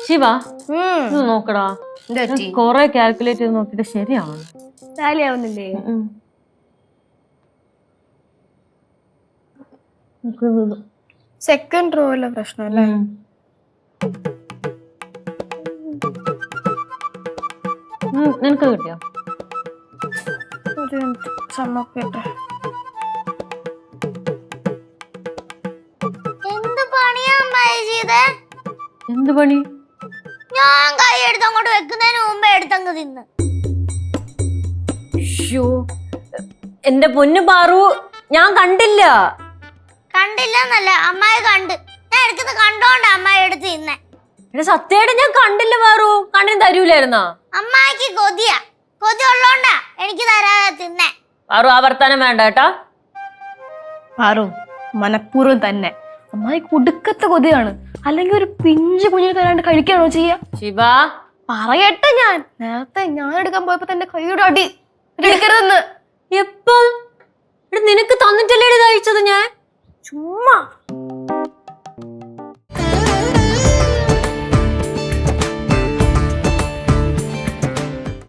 ശിവ ഇത് നോക്കടാ, കൊറേ കാൽക്കുലേറ്റ് ചെയ്ത് നോക്കിട്ട് ശരിയാവണം. താലിയാവുന്നില്ലേ? സെക്കൻഡ് റോയിലെ പ്രശ്നം അല്ലേ? നിനക്ക് കിട്ടിയോ? ഒരു ചമ്മക്കട്ടെ. എന്ത് പണിയാ അമ്മായി ചെയ്തേ? എന്ത് പണി? ഞാൻ കൈ എടുത്ത് അങ്ങോട്ട് വെക്കുന്നതിന് മുമ്പേ എടുത്തങ്ങ് തിന്ന്. എന്റെ പൊന്നു പാറു, ഞാൻ കണ്ടില്ല. കണ്ടില്ലെന്നല്ല, അമ്മായി കണ്ട്. ഞാൻ എടുക്കുന്നത് കണ്ടോണ്ടാ അമ്മായി എടുത്ത് തിന്നെ. സത്യമായിട്ട് ഞാൻ കണ്ടില്ല പാറു. കണ്ണിന് തരൂലായിരുന്നാ? അമ്മായിക്ക് കൊതിയാ, കൊതി ഉള്ളോണ്ടാ എനിക്ക് തരാതെ തിന്നെ. പാറു, ആ വർത്താനം വേണ്ട കേട്ടാ. പാറു, മനഃപൂർവ്വം തന്നെ. അമ്മായി കുടുക്കത്തെ കൊതിയാണ്. അല്ലെങ്കിൽ ഒരു പിഞ്ചു കുഞ്ഞിന് തരാണ്ട് കഴിക്കാണോ ചെയ്യാ? ശിവ പറയട്ടെ, ഞാൻ നേരത്തെ ഞാൻ എടുക്കാൻ പോയപ്പോ തന്നെ കൈയുടെ അടി എടുക്കരുതെന്ന്. എപ്പം? നിനക്ക് തന്നിട്ടല്ലേ കഴിച്ചത് ഞാൻ? ചുമ്മാ